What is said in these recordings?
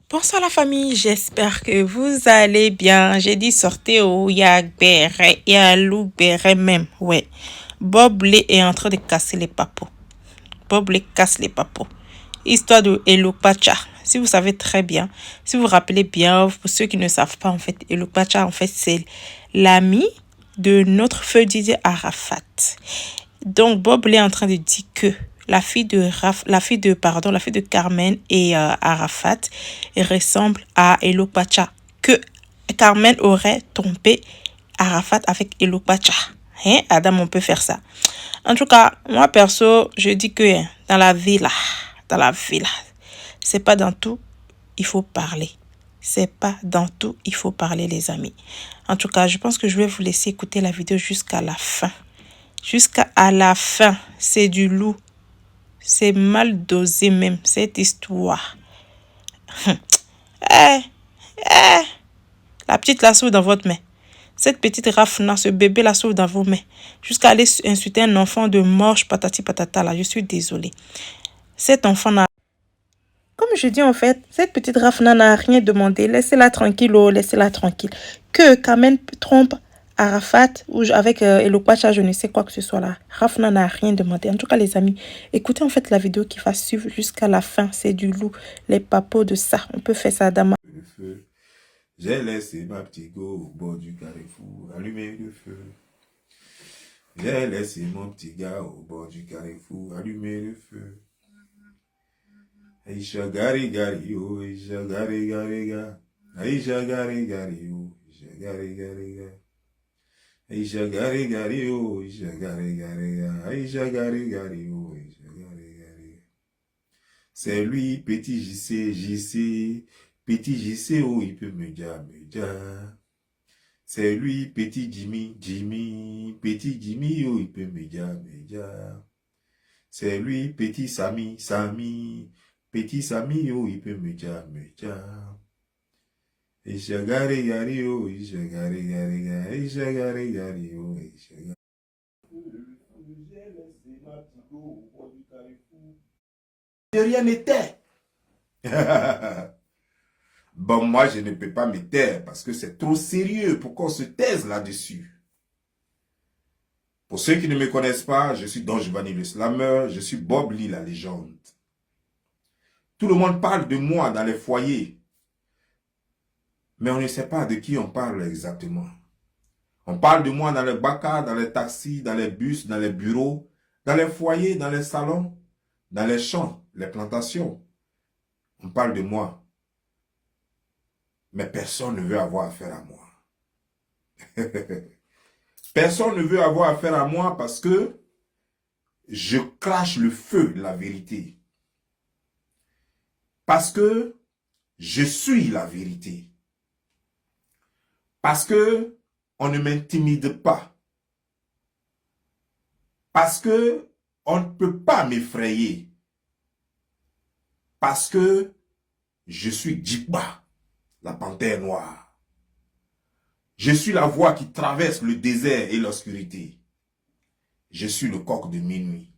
Bonsoir la famille, j'espère que vous allez bien. J'ai dit sortez au Yagbere et à Loubere même, ouais. Bob Lee est en train de casser les papos. Bob Lee casse les papos. Histoire de Elupacha. Si vous savez très bien, si vous vous rappelez bien, pour ceux qui ne savent pas en fait, Elupacha en fait c'est l'ami de notre feu Didier Arafat. Donc Bob Lee est en train de dire que la fille de Carmen et Arafat ressemble à Elopacha, que Carmen aurait trompé Arafat avec Elopacha. Hein, Adam, on peut faire ça. En tout cas, moi perso, je dis que dans la vie là, c'est pas dans tout il faut parler. C'est pas dans tout il faut parler, les amis. En tout cas, je pense que je vais vous laisser écouter la vidéo jusqu'à la fin. Jusqu'à la fin, c'est du loup. C'est mal dosé même, cette histoire. La petite la sauve dans votre main. Cette petite Rafna, ce bébé la sauve dans vos mains. Jusqu'à aller insulter un enfant de morche patati patata là. Je suis désolée. Cet enfant n'a... Comme je dis en fait, cette petite Rafna n'a rien demandé. Laissez-la tranquille, oh, laissez-la tranquille. Que Kamen trompe Arafat ou avec Elopacha, je ne sais quoi que ce soit là. Rafna n'a rien demandé. En tout cas, les amis, écoutez en fait la vidéo qui va suivre jusqu'à la fin. C'est du loup, les papos de ça. On peut faire ça, Dama. Le feu. J'ai laissé ma petite go au bord du carrefour, allumer le feu. J'ai laissé mon petit gars au bord du carrefour, allumer le feu. Aïcha gari gari yo, Aïcha gari gari ga. Aïcha gari gari yo, Aïcha gari gari ga. Aïcha gari gari yo, Aïcha gari gari ga. Aïcha gari gari yo, Aïcha gari gari ga. C'est lui, petit JC. Petit JC, oh, il peut me dire. C'est lui, petit Jimmy. Petit Jimmy, oh, il peut me dire. C'est lui, petit Samy. Petit Samy, oh, il peut me dire. Et je gari, oh, et je gari, et je gari, oh, et je gari. De rien n'était. Bon, moi, je ne peux pas me taire parce que c'est trop sérieux pour qu'on se taise là-dessus. Pour ceux qui ne me connaissent pas, je suis Don Giovanni le Slammer, je suis Bob Lee la légende. Tout le monde parle de moi dans les foyers, mais on ne sait pas de qui on parle exactement. On parle de moi dans les bacas, dans les taxis, dans les bus, dans les bureaux, dans les foyers, dans les salons, dans les champs, les plantations. On parle de moi. Mais personne ne veut avoir affaire à moi. Personne ne veut avoir affaire à moi parce que je crache le feu de la vérité. Parce que je suis la vérité. Parce que on ne m'intimide pas. Parce que on ne peut pas m'effrayer. Parce que je suis Djibba, la panthère noire. Je suis la voix qui traverse le désert et l'obscurité. Je suis le coq de minuit.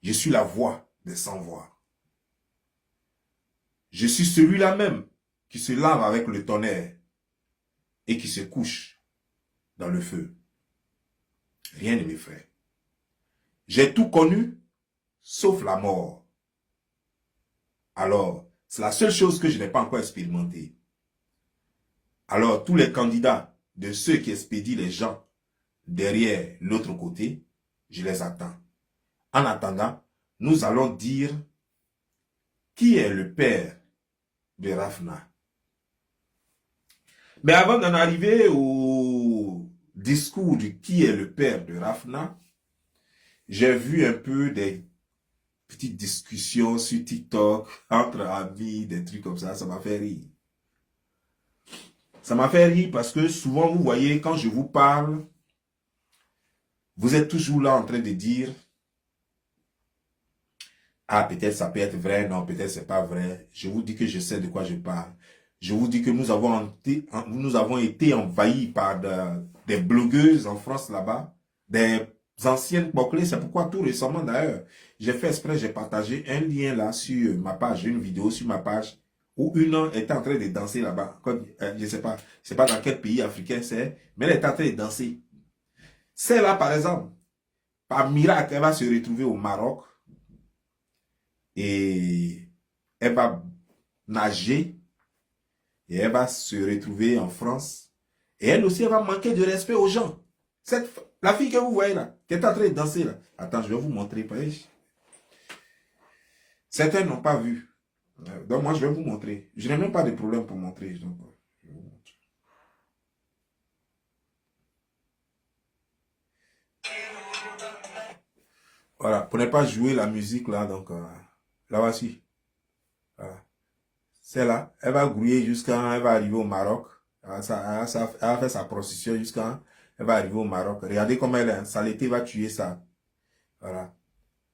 Je suis la voix des sans-voix. Je suis celui-là même qui se lave avec le tonnerre et qui se couche dans le feu. Rien ne m'effraie. J'ai tout connu, sauf la mort. Alors, c'est la seule chose que je n'ai pas encore expérimentée. Alors, tous les candidats de ceux qui expédient les gens derrière l'autre côté, je les attends. En attendant, nous allons dire qui est le père de Rafna. Mais avant d'en arriver au discours de qui est le père de Rafna, j'ai vu un peu des petites discussions sur TikTok entre amis, des trucs comme ça m'a fait rire. Ça m'a fait rire parce que souvent, vous voyez, quand je vous parle, vous êtes toujours là en train de dire « Ah, peut-être ça peut être vrai, non, peut-être c'est pas vrai. » Je vous dis que je sais de quoi je parle. Je vous dis que nous avons été envahis par des blogueuses en France là-bas, des anciennes bouclées. C'est pourquoi tout récemment d'ailleurs, j'ai fait exprès, j'ai partagé un lien là sur ma page, une vidéo sur ma page où une est en train de danser là-bas. Je ne sais pas dans quel pays africain c'est, mais elle est en train de danser. Celle-là, par exemple, par miracle, elle va se retrouver au Maroc et elle va nager et elle va se retrouver en France. Et elle aussi, elle va manquer de respect aux gens. La fille que vous voyez là, qui est en train de danser là. Attends, je vais vous montrer. Certains n'ont pas vu. Donc moi, je vais vous montrer. Je n'ai même pas de problème pour montrer. Donc, je vais vous montrer. Voilà, pour ne pas jouer la musique là, donc là voici. Voilà. Celle-là, elle va grouiller jusqu'à, elle va arriver au Maroc. Elle va faire sa procession jusqu'à, elle va arriver au Maroc. Regardez comment elle est. Saleté va tuer ça. Voilà,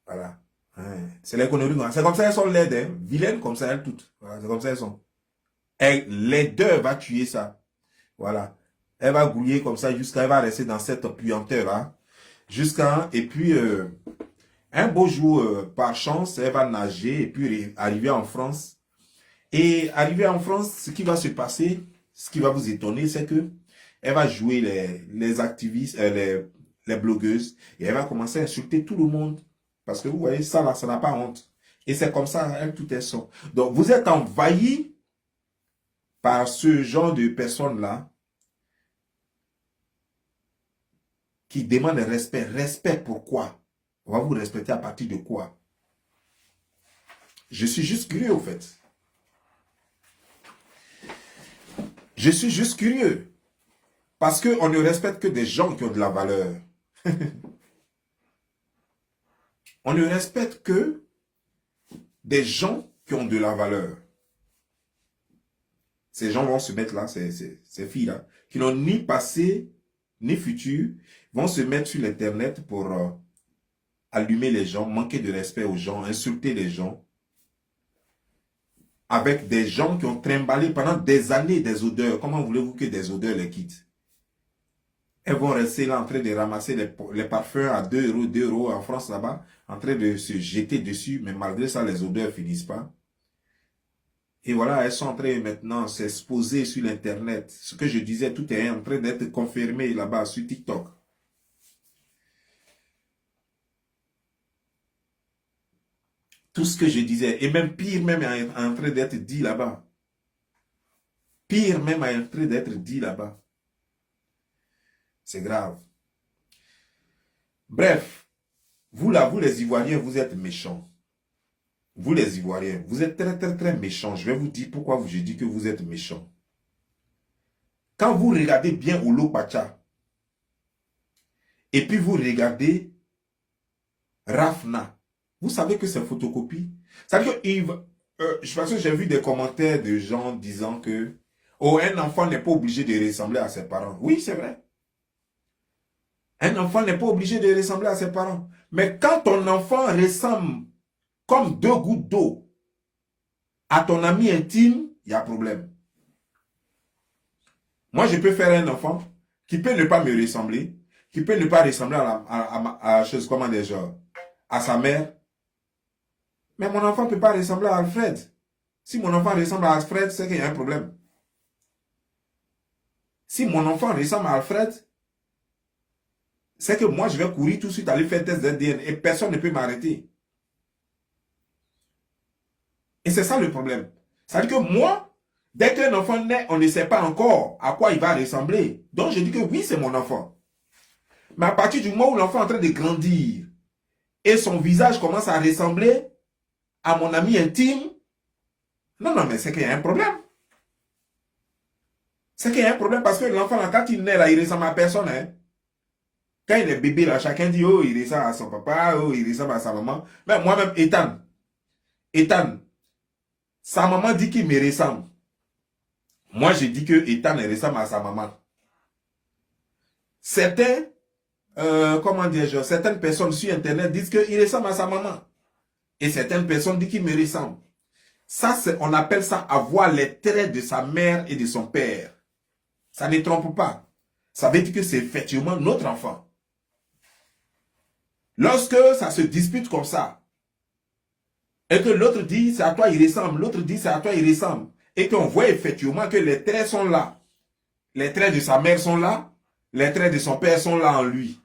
voilà. Hein. C'est l'économie. C'est comme ça elles sont laides, hein. Vilaines comme ça elles toutes. Voilà, c'est comme ça elles sont. Les deux va tuer ça. Voilà. Elle va grouiller comme ça jusqu'à, elle va rester dans cette puanteur là. Jusqu'à, et puis, un beau jour, par chance, elle va nager et puis arriver en France. Et arriver en France, ce qui va se passer, ce qui va vous étonner, c'est que elle va jouer les activistes, les blogueuses, et elle va commencer à insulter tout le monde. Parce que vous voyez, ça là, ça n'a pas honte. Et c'est comme ça, elle, tout est son. Donc, vous êtes envahi par ce genre de personnes-là qui demandent respect. Respect pourquoi? On va vous respecter à partir de quoi? Je suis juste curieux, au fait. Je suis juste curieux. Parce qu'on ne respecte que des gens qui ont de la valeur. On ne respecte que des gens qui ont de la valeur. Ces gens vont se mettre là, ces filles-là, qui n'ont ni passé, ni futur, vont se mettre sur l'Internet pour allumer les gens, manquer de respect aux gens, insulter les gens, avec des gens qui ont trimballé pendant des années des odeurs. Comment voulez-vous que des odeurs les quittent? Elles vont rester là en train de ramasser les parfums à 2 euros, 2 euros en France là-bas, en train de se jeter dessus, mais malgré ça, les odeurs ne finissent pas. Et voilà, elles sont en train maintenant de s'exposer sur l'Internet. Ce que je disais, tout est en train d'être confirmé là-bas sur TikTok. Tout ce que je disais, et même pire même est en train d'être dit là-bas. Pire même est en train d'être dit là-bas. C'est grave. Bref, vous là, vous les Ivoiriens, vous êtes méchants. Vous les Ivoiriens, vous êtes très très très méchants. Je vais vous dire pourquoi je dis que vous êtes méchants. Quand vous regardez bien Olo Pacha, et puis vous regardez Rafna, vous savez que c'est photocopie. Ça veut dire que parce que j'ai vu des commentaires de gens disant que oh, un enfant n'est pas obligé de ressembler à ses parents. Oui, c'est vrai. Un enfant n'est pas obligé de ressembler à ses parents. Mais quand ton enfant ressemble comme 2 gouttes d'eau à ton ami intime, il y a problème. Moi, je peux faire un enfant qui peut ne pas me ressembler, qui peut ne pas ressembler à chose, comment dire, genre, à sa mère. Mais mon enfant ne peut pas ressembler à Alfred. Si mon enfant ressemble à Alfred, c'est qu'il y a un problème. Si mon enfant ressemble à Alfred, c'est que moi, je vais courir tout de suite aller faire test d'ADN et personne ne peut m'arrêter. Et c'est ça le problème. C'est-à-dire que moi, dès qu'un enfant naît, on ne sait pas encore à quoi il va ressembler. Donc, je dis que oui, c'est mon enfant. Mais à partir du moment où l'enfant est en train de grandir et son visage commence à ressembler à mon ami intime, non, mais c'est qu'il y a un problème. C'est qu'il y a un problème parce que l'enfant, quand il naît, là, il ressemble à personne. Hein. Quand il est bébé, là, chacun dit, oh, il ressemble à son papa, oh, il ressemble à sa maman. Mais moi-même, Ethan, sa maman dit qu'il me ressemble. Moi, je dis que Ethan ressemble à sa maman. Certaines personnes sur Internet disent qu'il ressemble à sa maman. Et certaines personnes disent qu'il me ressemble. Ça, on appelle ça avoir les traits de sa mère et de son père. Ça ne trompe pas. Ça veut dire que c'est effectivement notre enfant. Lorsque ça se dispute comme ça, Et que l'autre dit, c'est à toi il ressemble. L'autre dit, c'est à toi il ressemble. Et qu'on voit effectivement que les traits sont là. Les traits de sa mère sont là. Les traits de son père sont là en lui.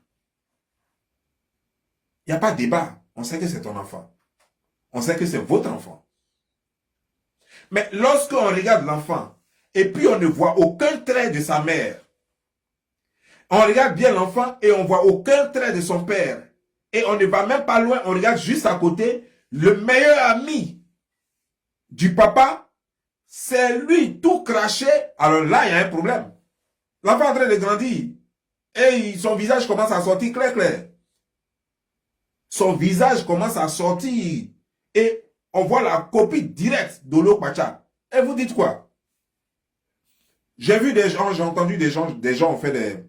Il n'y a pas de débat. On sait que c'est ton enfant. On sait que c'est votre enfant. Mais lorsqu'on regarde l'enfant, et puis on ne voit aucun trait de sa mère, on regarde bien l'enfant et on voit aucun trait de son père, et on ne va même pas loin, on regarde juste à côté, le meilleur ami du papa, c'est lui tout craché, alors là, il y a un problème. L'enfant est en train de grandir, et son visage commence à sortir clair, clair. Son visage commence à sortir, et on voit la copie directe d'Olo Pacha. Et vous dites quoi? J'ai vu des gens, j'ai entendu des gens ont fait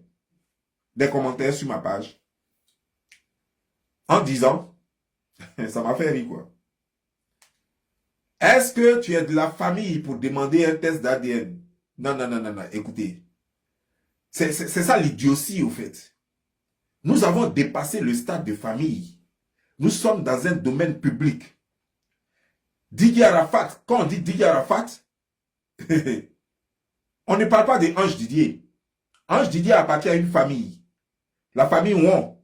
des commentaires sur ma page en disant, ça m'a fait rire quoi. Est-ce que tu es de la famille pour demander un test d'ADN? Non, non, non, non, non, écoutez. C'est ça l'idiotie au fait. Nous avons dépassé le stade de famille. Nous sommes dans un domaine public. Didier Arafat, quand on dit Didier Arafat, on ne parle pas de Ange Didier. Ange Didier appartient à une famille. La famille Won.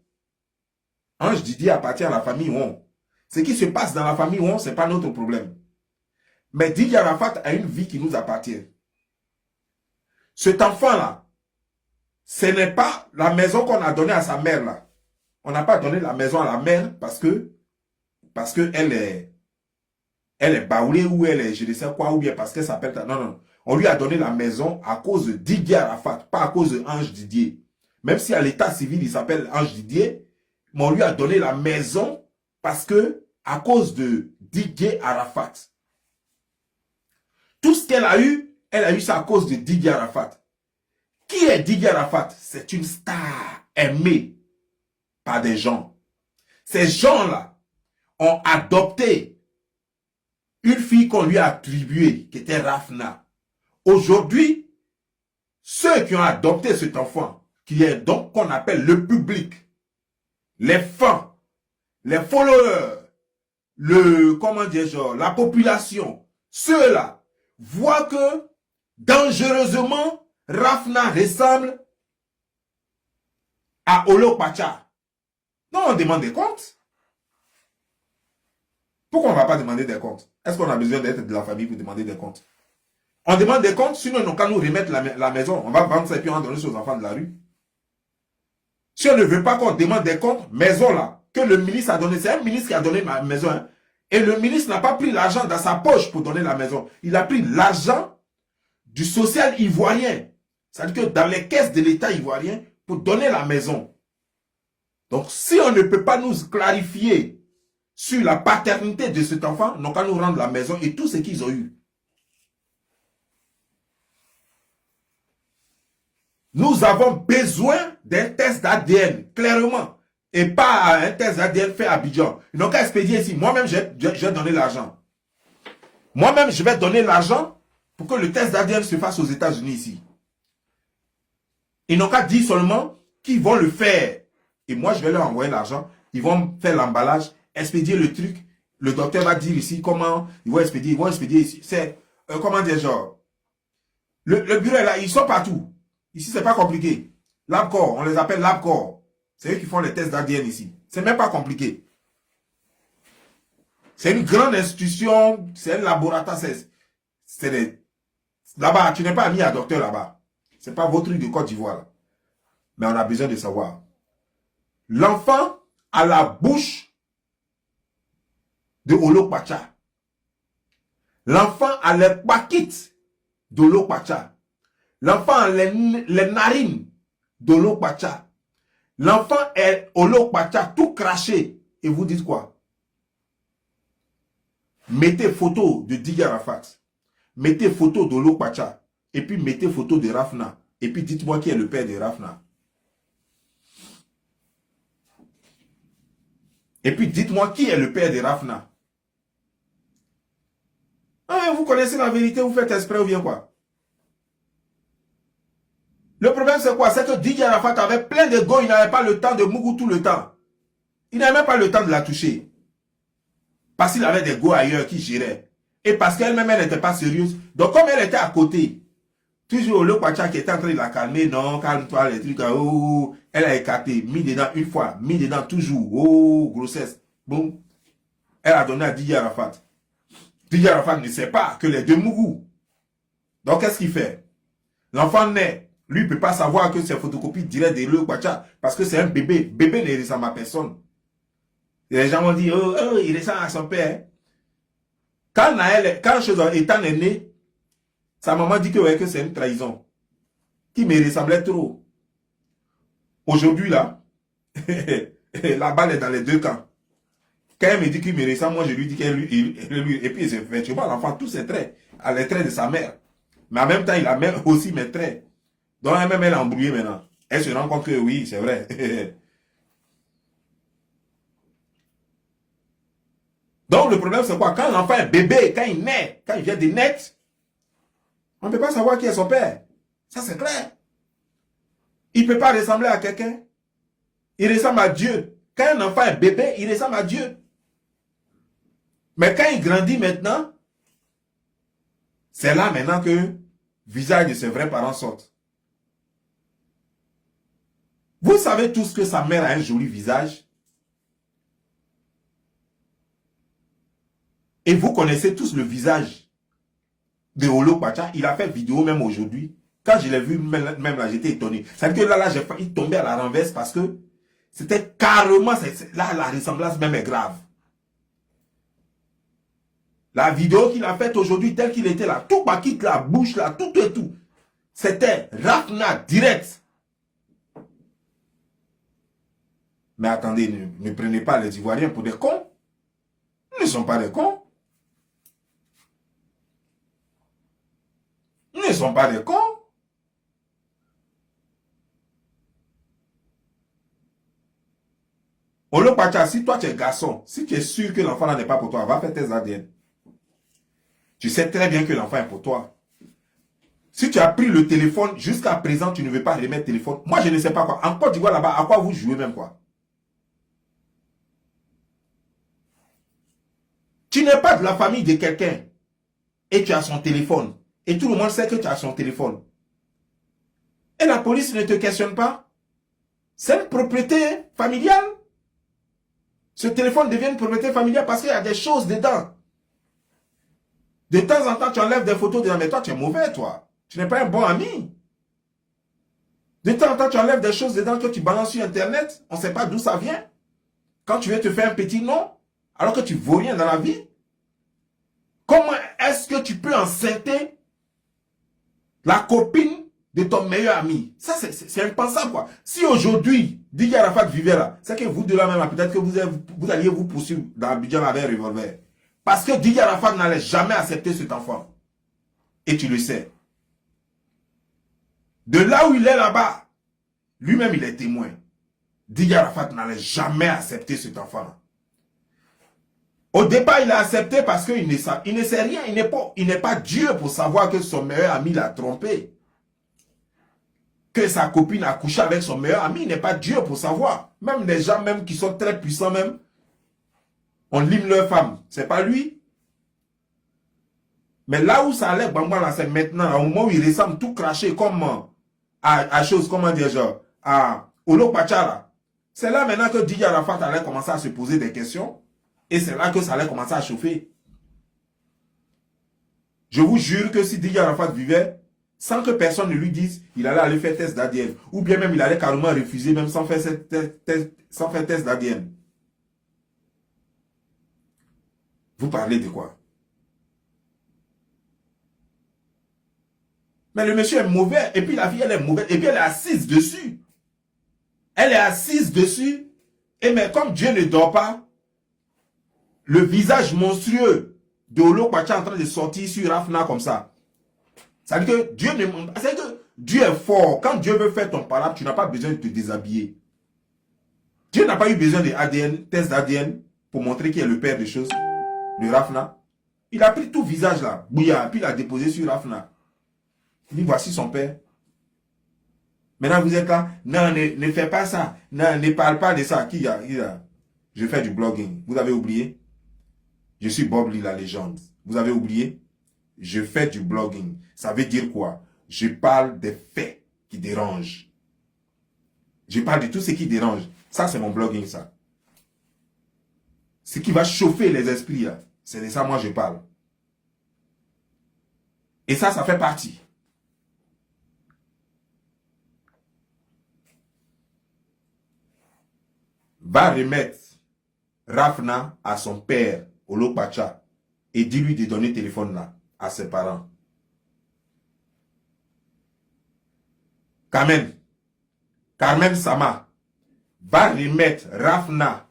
Ange Didier appartient à la famille Won. Ce qui se passe dans la famille Won, ce n'est pas notre problème. Mais Didier Arafat a une vie qui nous appartient. Cet enfant-là, ce n'est pas la maison qu'on a donnée à sa mère là. On n'a pas donné la maison à la mère parce que elle est baoulée ou elle est je ne sais quoi ou bien parce qu'elle s'appelle... Non, non. On lui a donné la maison à cause de Didier Arafat, pas à cause de Ange Didier. Même si à l'état civil, il s'appelle Ange Didier, mais on lui a donné la maison parce que, à cause de Didier Arafat. Tout ce qu'elle a eu ça à cause de Didier Arafat. Qui est Didier Arafat? C'est une star aimée par des gens. Ces gens-là ont adopté une fille qu'on lui a attribuée, qui était Rafna. Aujourd'hui, ceux qui ont adopté cet enfant, qui est donc qu'on appelle le public, les fans, les followers, comment dire, genre, la population, ceux-là, voient que dangereusement, Rafna ressemble à Olo Pacha. Non, on demande des comptes. Pourquoi on ne va pas demander des comptes? Est-ce qu'on a besoin d'être de la famille pour demander des comptes? On demande des comptes, sinon on va nous remettre la maison. On va vendre ça et puis on va donner ça aux enfants de la rue. Si on ne veut pas qu'on demande des comptes, maison là, que le ministre a donné, c'est un ministre qui a donné ma maison. Hein, et le ministre n'a pas pris l'argent dans sa poche pour donner la maison. Il a pris l'argent du social ivoirien. C'est-à-dire que dans les caisses de l'État ivoirien pour donner la maison. Donc si on ne peut pas nous clarifier sur la paternité de cet enfant, on va nous rendre la maison et tout ce qu'ils ont eu. Nous avons besoin d'un test d'ADN, clairement. Et pas un test d'ADN fait à Abidjan. Ils n'ont qu'à expédier ici. Moi-même, je vais donner l'argent. Moi-même, je vais donner l'argent pour que le test d'ADN se fasse aux États-Unis ici. Ils n'ont qu'à dire seulement qu'ils vont le faire. Et moi, je vais leur envoyer l'argent. Ils vont faire l'emballage, expédier le truc. Le docteur va dire ici comment ils vont expédier ici. C'est, comment dire, genre. Le bureau est là, ils sont partout. Ici, c'est pas compliqué. LabCorp, on les appelle LabCorp. C'est eux qui font les tests d'ADN ici. C'est même pas compliqué. C'est une grande institution, c'est un laboratoire. Là-bas, tu n'es pas ami à docteur là-bas. C'est pas votre truc de Côte d'Ivoire. Mais on a besoin de savoir. L'enfant a la bouche de Olo Pacha. L'enfant a les paquites d'Olo Pacha. L'enfant a les narines d'Olo Pacha. L'enfant est Olo Pacha tout craché. Et vous dites quoi? Mettez photo de Didier Arafat. Mettez photo d'Olo Pacha. Et puis mettez photo de Rafna. Et puis dites-moi qui est le père de Rafna. Et puis dites-moi qui est le père de Rafna. Ah, vous connaissez la vérité, vous faites exprès ou bien quoi? Le problème c'est quoi? C'est que Didier Arafat avait plein de go, il n'avait pas le temps de Mougou tout le temps. Il n'avait même pas le temps de la toucher. Parce qu'il avait des go ailleurs qui géraient. Et parce qu'elle-même, elle n'était pas sérieuse. Donc, comme elle était à côté, toujours le Kwacha qui était en train de la calmer, non, calme-toi, les trucs, oh, elle a écarté, mis dedans une fois, mis dedans toujours, oh, grossesse. Bon, elle a donné à Didier Arafat. Didier Arafat ne sait pas que les deux mourront. Donc, qu'est-ce qu'il fait? L'enfant naît. Lui, il ne peut pas savoir que c'est photocopie directe de le Kwacha. Parce que c'est un bébé. Bébé ne ressemble à personne. Et les gens vont dire, oh, il ressemble à son père. Quand Naël, quand Ethan est né, sa maman dit que, ouais, que c'est une trahison. Qui me ressemblait trop. Aujourd'hui, là, la balle est dans les deux camps. Quand elle me dit qu'il me ressemble, moi je lui dis qu'elle lui. Et puis, effectivement, l'enfant, tous ses traits, a les traits de sa mère. Mais en même temps, il a même aussi mes traits. Donc, elle-même, elle est embrouillée maintenant. Elle se rend compte que oui, c'est vrai. Donc, le problème, c'est quoi? Quand l'enfant est bébé, quand il naît, quand il vient de naître, on ne peut pas savoir qui est son père. Ça, c'est clair. Il ne peut pas ressembler à quelqu'un. Il ressemble à Dieu. Quand un enfant est bébé, il ressemble à Dieu. Mais quand il grandit maintenant, c'est là maintenant que le visage de ses vrais parents sortent. Vous savez tous que sa mère a un joli visage. Et vous connaissez tous le visage de Olo Kwacha. Il a fait vidéo même aujourd'hui. Quand je l'ai vu, même là, j'étais étonné. C'est-à-dire que là, j'ai failli tomber à la renverse parce que c'était carrément, là, la ressemblance même est grave. La vidéo qu'il a faite aujourd'hui, telle qu'il était là, tout quitte la bouche là, tout et tout. C'était Rafna direct. Mais attendez, ne prenez pas les Ivoiriens pour des cons. Ils ne sont pas des cons. Ils ne sont pas des cons. Olo Kwacha, si toi tu es garçon, si tu es sûr que l'enfant n'est pas pour toi, va faire tes ADN. Tu sais très bien que l'enfant est pour toi. Si tu as pris le téléphone, jusqu'à présent, tu ne veux pas remettre le téléphone. Moi, je ne sais pas quoi. En Côte d'Ivoire, là-bas, à quoi vous jouez même quoi? Tu n'es pas de la famille de quelqu'un et tu as son téléphone. Et tout le monde sait que tu as son téléphone. Et la police ne te questionne pas. C'est une propriété familiale. Ce téléphone devient une propriété familiale parce qu'il y a des choses dedans. De temps en temps, tu enlèves des photos dedans. Mais toi, tu es mauvais, toi. Tu n'es pas un bon ami. De temps en temps, tu enlèves des choses dedans que tu balances sur Internet. On ne sait pas d'où ça vient. Quand tu veux te faire un petit nom, alors que tu ne vaux rien dans la vie. Comment est-ce que tu peux enceinter la copine de ton meilleur ami? Ça, c'est impensable, quoi. Si aujourd'hui, Didier Arafat vivait là, c'est que vous deux là même, peut-être que vous alliez vous poursuivre dans Abidjan avec un revolver. Parce que Didier Arafat n'allait jamais accepter cet enfant. Et tu le sais. De là où il est là-bas, lui-même il est témoin. Didier Arafat n'allait jamais accepter cet enfant-là. Au départ, il a accepté parce qu'il ne sait rien. Il n'est pas Dieu pour savoir que son meilleur ami l'a trompé. Que sa copine a couché avec son meilleur ami. Il n'est pas Dieu pour savoir. Même les gens même qui sont très puissants même, on lime leur femme. C'est pas lui. Mais là où ça allait, c'est maintenant, au moment où il ressemble tout craché comme à chose, comment dire, genre, à Olo Kwacha. C'est là maintenant que Didier Arafat allait commencer à se poser des questions. Et c'est là que ça allait commencer à chauffer. Je vous jure que si Didier Arafat vivait, sans que personne ne lui dise, il allait aller faire test d'ADN. Ou bien même il allait carrément refuser, même sans faire test d'ADN. Vous parlez de quoi? Mais le monsieur est mauvais. Et puis la fille, elle est mauvaise. Et puis elle est assise dessus. Elle est assise dessus. Et mais comme Dieu ne dort pas, le visage monstrueux de Olo Kwacha en train de sortir sur Rafna comme ça. Ça veut dire que Dieu est fort. Quand Dieu veut faire ton palabre, tu n'as pas besoin de te déshabiller. Dieu n'a pas eu besoin de ADN, test d'ADN pour montrer qu'il est le père des choses, de Rafna. Il a pris tout visage là, bouillard, puis il a déposé sur Rafna. Il dit voici son père. Maintenant vous êtes là, non, ne fais pas ça, non, ne parle pas de ça. Je fais du blogging, vous avez oublié? Je suis Bob Lee, la légende. Vous avez oublié? Je fais du blogging. Ça veut dire quoi? Je parle des faits qui dérangent. Je parle de tout ce qui dérange. Ça, c'est mon blogging, ça. Ce qui va chauffer les esprits, là. C'est de ça, moi, je parle. Et ça fait partie. Va remettre Rafna à son père, Olo Pacha, et dis-lui de donner le téléphone là, à ses parents. Carmen Sama, va remettre Rafna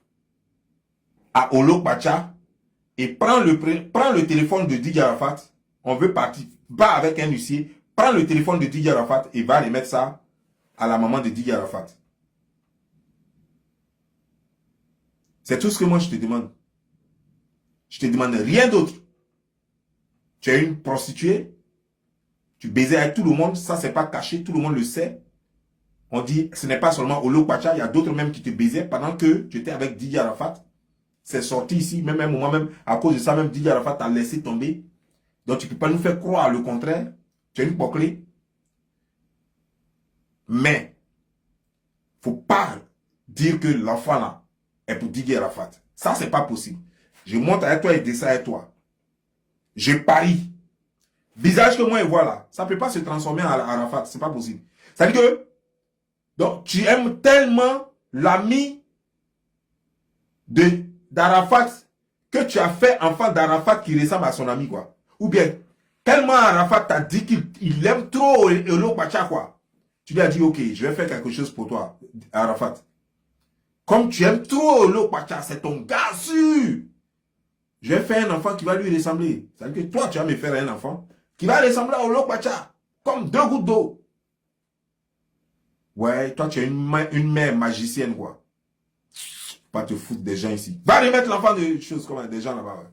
à Olo Pacha et prends le téléphone de Didier Arafat. On veut partir, va avec un huissier, prends le téléphone de Didier Arafat et va remettre ça à la maman de Didier Arafat. C'est tout ce que moi je te demande. Je te demande rien d'autre. Tu es une prostituée, tu baisais avec tout le monde, ça c'est pas caché, tout le monde le sait. On dit, ce n'est pas seulement Olo Pacha, il y a d'autres même qui te baisaient pendant que tu étais avec Didier Arafat. C'est sorti ici, même à un moment, même à cause de ça, même Didier Arafat t'a laissé tomber. Donc tu ne peux pas nous faire croire le contraire. Tu es une bouclée. Mais, il ne faut pas dire que l'enfant là est pour Didier Arafat. Ça, c'est pas possible. Je monte avec toi et descends avec toi. Je parie. Visage que moi je vois là, ça ne peut pas se transformer en Arafat. C'est pas possible. Ça veut dire que, donc, tu aimes tellement l'ami d'Arafat que tu as fait enfant d'Arafat qui ressemble à son ami, quoi. Ou bien, tellement Arafat t'a dit qu'il aime trop Olo Pacha, quoi. Tu lui as dit, ok, je vais faire quelque chose pour toi, Arafat. Comme tu aimes trop Olo Pacha, c'est ton gars sûr. Je vais faire un enfant qui va lui ressembler. Ça veut dire que toi, tu vas me faire un enfant qui va ressembler à Olo Pacha, comme 2 gouttes d'eau. Ouais, toi, tu es une mère magicienne, quoi. Pas te foutre des gens ici. Va remettre l'enfant de choses comme des gens là-bas, ouais.